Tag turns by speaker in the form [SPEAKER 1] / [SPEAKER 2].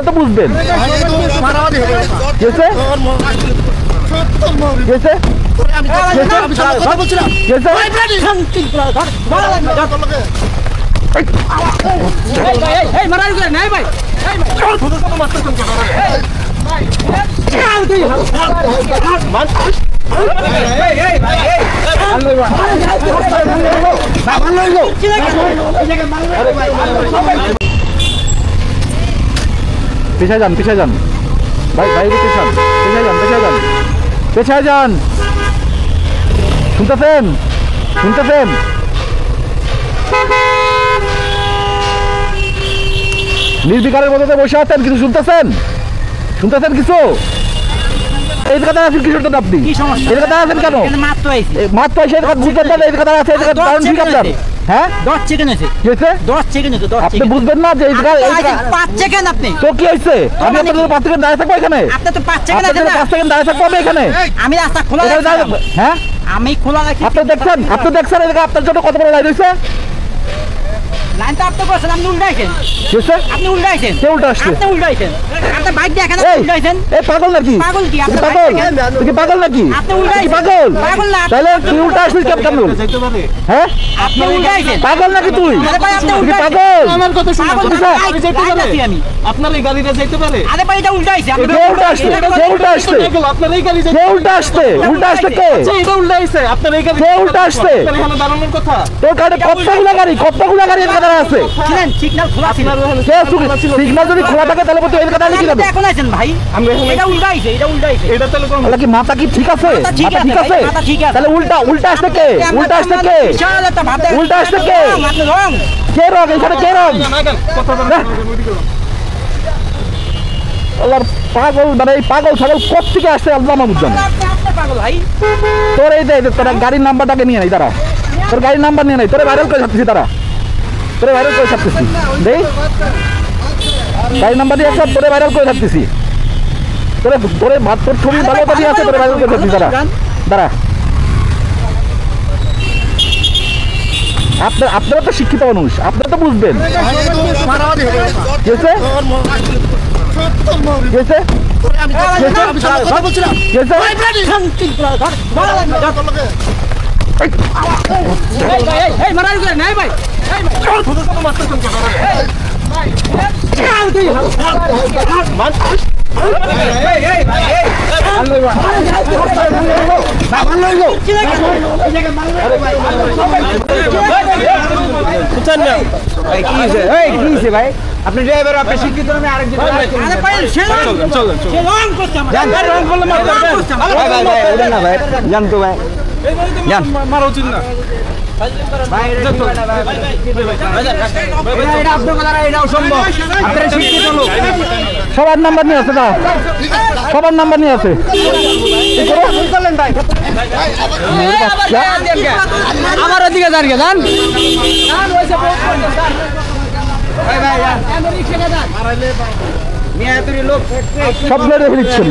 [SPEAKER 1] তো বুঝবেন পিছায় যান ভাই ভাই পিছায় যান শুনতেছেন নির্বিকারের মধ্যে বসে আছেন, কিছু শুনতেছেন কিছু? এই কথা আছেন কিশোর দাদা, আপনি এই কথা আছেন কেন? মাত্র এসে বুঝবেন না এই কথা আছে, কারণ ঠিক আপনার হ্যাঁ 10 সেকেন্ড আছে, কি হয়েছে? 10 সেকেন্ড আছে, 10 সেকেন্ড আপনি বুঝবেন না যে এই 5 সেকেন্ড আপনি তো কি হয়েছে? আমি আপনাদের 5 সেকেন্ড দাঁড়িয়ে থাকবো এখানে, আপনি তো 5 সেকেন্ড আছে না, 5 সেকেন্ড দাঁড়িয়ে থাকবো আমি এখানে, আমি রাস্তা খোলা রাখছি, হ্যাঁ আমি খোলা রাখি, আপনি দেখছেন এই জায়গা আপনার জন্য কত বড় লাইন হইছে, লাইন তো আপনি করছেন, আপনি উল্টাইছেন, কি হইছে? আপনি উল্টাইছেন, কে উল্টাইছে? আপনি উল্টাইছেন, আপনি বাইক দিয়ে এখানে উল্টাইছেন, এই পাগল নাকি? পাগল কি আপনি? পাগল তুই কি পাগল নাকি? আপনি উল্টাইছেন, পাগল না তাহলে তুই উল্টাইছিস কেমন? হ্যাঁ আপনি উল্টাইছেন, পাগল নাকি তুই? আরে ভাই আপনি উল্টাইছেন, পাগল আমার কথা শুনুন, আমি যেতে পারি, আমি আপনার এই গাড়িটা যেতে পারে? আরে ভাই এটা উল্টাইছে, আপনি উল্টাইছেন, আপনার এই গাড়ি যেতে উল্টাইছে কে? এটা উল্টাইছে, আপনার এই গাড়ি কে উল্টাইছে? এখানে দাঁড়ানোর কথা, তোর গাড়ি কতগুলা গাড়ি আছে, সিগন্যাল খোলা ছিল, সিগন্যাল যদি খোলা থাকে তাহলে তো এই কথা লিখে দেব, এখন আছেন ভাই আমরা এটা উল্টাইছে, এটা তাহলে কোন কি মাথা কি ঠিক আছে? মাথা ঠিক আছে তাহলে উল্টা আসছে কে? বিশাল একটা ভাব, উল্টা আসছে কে? আপনি রং কে রং এখানে কে রং? আল্লাহর পাগল, মানে এই পাগল ছাগল কোথা থেকে আসছে আল্লাহ মাহমুদ জানে। আপনি পাগল ভাই, তোর এই যে তোর গাড়ির নাম্বারটাকে নিয়ে নাই, তারা তোর গাড়ির নাম্বার নিয়ে নাই, তোরে ভাইরাল করে ছাড়তেছি, দেই গাড়ির নাম্বার দিয়ে সব তোরে ভাইরাল করে ছাড়তেছি, তোর ছবি ভালো দিয়ে আছে, তোরে ভাইরাল করে ছাড়তেছি, দাঁড়া আপনারা তো শিক্ষিত মানুষ, আপনারা তো বুঝবেন ভাই আপনি ড্রাইভার, আপনি শিক্ষিত, আমি আরেকজন জানতো ভাই মারা উচিত না সবার নাম্বার নিয়ে আছে, সবার নাম্বার নিয়ে আছে, আমার ওদিকে যান গে যান, সব মেরে ফেলিচ্ছেন।